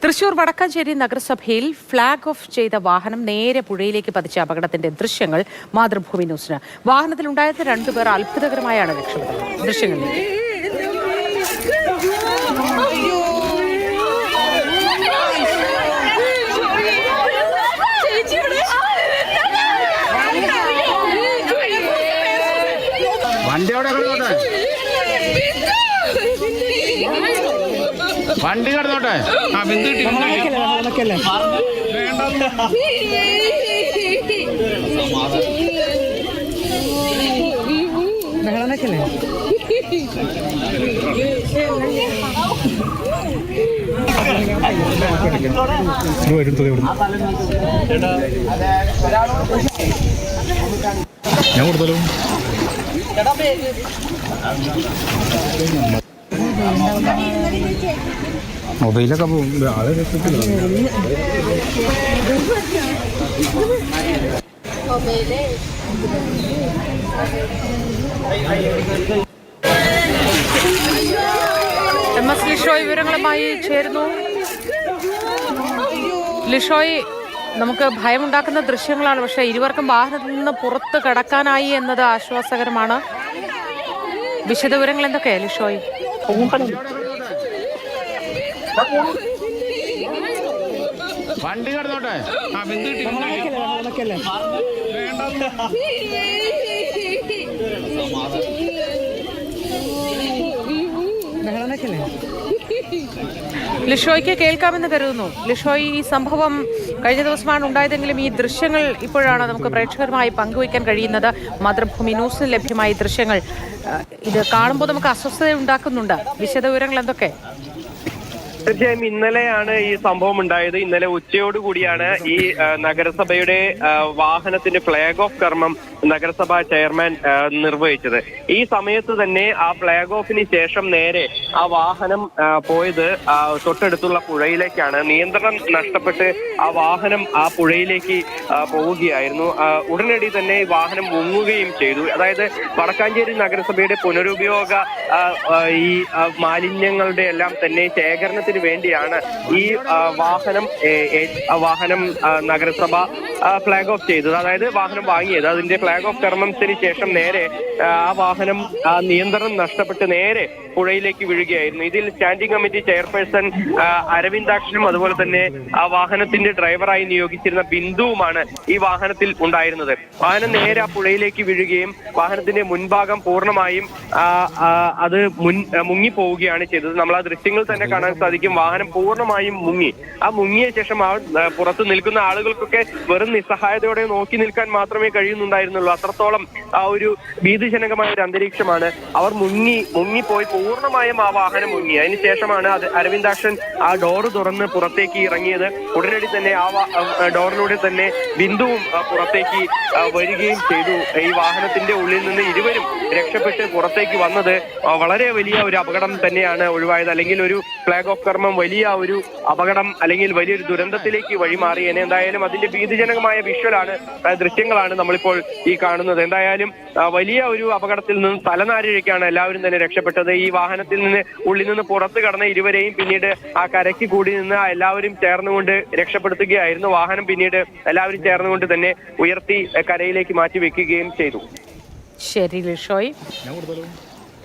തൃശൂർ വടക്കാഞ്ചേരി നഗരസഭയിൽ flag off ചെയ്ത വാഹനം നേരെ പുഴയിലേക്ക് പതിച്ച അപകടത്തിന്റെ ദൃശ്യങ്ങൾ മാതൃഭൂമി ന്യൂസിന്. വാഹനത്തിലുണ്ടായിരുന്ന രണ്ടുപേർ അത്ഭുതകരമായാണ് രക്ഷപ്പെട്ടത്. ദൃശ്യങ്ങളിലേക്ക്. വണ്ടി കടന്നോട്ടെ. ഞാൻ കൊടുത്തല്ലോ. മൊബൈലൊക്കെ പോകും. ആളെ MS ലിഷോയ് വിവരങ്ങളുമായി ചേരുന്നു. ലിഷോയ്, നമുക്ക് ഭയമുണ്ടാക്കുന്ന ദൃശ്യങ്ങളാണ്, പക്ഷേ ഇരുവർക്കും വാഹനത്തിൽ നിന്ന് പുറത്ത് കടക്കാനായി എന്നത് ആശ്വാസകരമാണ്. വിശദവിവരങ്ങൾ എന്തൊക്കെയാ ലിഷോയ്? വണ്ടി കടന്നോട്ടെ. ലിഷോയ്ക്ക് കേൾക്കാമെന്ന് കരുതുന്നു. ലിഷോയ്, ഈ സംഭവം കഴിഞ്ഞ ദിവസമാണ് ഉണ്ടായതെങ്കിലും ഈ ദൃശ്യങ്ങൾ ഇപ്പോഴാണ് നമുക്ക് പ്രേക്ഷകരുമായി പങ്കുവയ്ക്കാൻ കഴിയുന്നത്. മാതൃഭൂമി ന്യൂസിന് ലഭ്യമായ ദൃശ്യങ്ങൾ ഇത് കാണുമ്പോൾ നമുക്ക് അസ്വസ്ഥത ഉണ്ടാക്കുന്നുണ്ട്. വിശദവിവരങ്ങൾ എന്തൊക്കെ? തീർച്ചയായും ഇന്നലെയാണ് ഈ സംഭവം ഉണ്ടായത്. ഇന്നലെ ഉച്ചയോടുകൂടിയാണ് ഈ നഗരസഭയുടെ വാഹനത്തിന്റെ ഫ്ലാഗ് ഓഫ് കർമ്മം നഗരസഭാ ചെയർമാൻ നിർവഹിച്ചത്. ഈ സമയത്ത് തന്നെ ആ ഫ്ലാഗ് ഓഫിന് ശേഷം നേരെ ആ വാഹനം പോയത് തൊട്ടടുത്തുള്ള പുഴയിലേക്കാണ്. നിയന്ത്രണം നഷ്ടപ്പെട്ട് ആ വാഹനം ആ പുഴയിലേക്ക് പോവുകയായിരുന്നു. ഉടനടി തന്നെ ഈ വാഹനം മുങ്ങുകയും ചെയ്തു. അതായത് വടക്കാഞ്ചേരി നഗരസഭയുടെ പുനരുപയോഗ ഈ മാലിന്യങ്ങളുടെ എല്ലാം തന്നെ ശേഖരണത്തിന് വേണ്ടിയാണ് ഈ വാഹനം നഗരസഭ ഫ്ലാഗ് ഓഫ് ചെയ്തത്. അതായത് വാഹനം വാങ്ങിയത്. അതിന്റെ ഫ്ലാഗ് ഓഫ് കർമ്മത്തിന് ശേഷം നേരെ ആ വാഹനം നിയന്ത്രണം നഷ്ടപ്പെട്ട് നേരെ പുഴയിലേക്ക് വീഴുകയായിരുന്നു. ഇതിൽ സ്റ്റാൻഡിംഗ് കമ്മിറ്റി ചെയർപേഴ്സൺ അരവിന്ദാക്ഷനും അതുപോലെ തന്നെ ആ വാഹനത്തിന്റെ ഡ്രൈവറായി നിയോഗിച്ചിരുന്ന ബിന്ദുവുമാണ് ഈ വാഹനത്തിൽ ഉണ്ടായിരുന്നത്. വാഹനം നേരെ ആ പുഴയിലേക്ക് വീഴുകയും വാഹനത്തിന്റെ മുൻഭാഗം പൂർണ്ണമായും അത് മുങ്ങിപ്പോവുകയാണ് ചെയ്തത്. നമ്മൾ ആ ദൃശ്യങ്ങൾ തന്നെ കാണാൻ സാധിക്കും. വാഹനം പൂർണ്ണമായും മുങ്ങി. ആ മുങ്ങിയ ശേഷം ആ പുറത്ത് നിൽക്കുന്ന ആളുകൾക്കൊക്കെ വെറും നിസ്സഹായതയോടെ നോക്കി നിൽക്കാൻ മാത്രമേ കഴിയുന്നുണ്ടായിരുന്നുള്ളൂ. അത്രത്തോളം ആ ഒരു ഭീതിജനകമായ ഒരു അന്തരീക്ഷമാണ്. അവർ മുങ്ങിപ്പോയി പൂർണ്ണമായും ആ വാഹനം മുങ്ങി. അതിനുശേഷമാണ് അരവിന്ദാക്ഷൻ ആ ഡോറ് തുറന്ന് പുറത്തേക്ക് ഇറങ്ങിയത്. ഉടനടി തന്നെ ആ ഡോറിലൂടെ തന്നെ ബിന്ദുവും പുറത്തേക്ക് വരികയും ചെയ്തു. ഈ വാഹനത്തിന്റെ ഉള്ളിൽ നിന്ന് ഇരുവരും രക്ഷപ്പെട്ട് പുറത്തേക്ക് വന്നത് വളരെ വലിയ ഒരു അപകടം തന്നെയാണ് ഒഴിവായത്. അല്ലെങ്കിൽ ഒരു ഫ്ലാഗ് ഓഫ് കർമ്മം വലിയ ഒരു അപകടം അല്ലെങ്കിൽ വലിയൊരു ദുരന്തത്തിലേക്ക് വഴിമാറിയേനെ. എന്തായാലും അതിന്റെ ഭീതിജനകമായ വിഷ്വലാണ്, ദൃശ്യങ്ങളാണ് നമ്മളിപ്പോൾ ഈ കാണുന്നത്. എന്തായാലും വലിയ ഒരു അപകടത്തിൽ നിന്ന് തലനാരിഴയ്ക്കാണ് എല്ലാവരും തന്നെ രക്ഷപ്പെട്ടത്. ഈ വാഹനത്തിൽ നിന്ന് ഉള്ളിൽ നിന്ന് പുറത്ത് കടന്ന ഇരുവരെയും പിന്നീട് ആ കരയ്ക്ക് കൂടി നിന്ന് എല്ലാവരും ചേർന്നുകൊണ്ട് രക്ഷപ്പെടുത്തുകയായിരുന്നു. വാഹനം പിന്നീട് എല്ലാവരും ചേർന്നുകൊണ്ട് തന്നെ ഉയർത്തി കരയിലേക്ക് മാറ്റി വെക്കുകയും ചെയ്തു. ശരി ലിഷോയ്.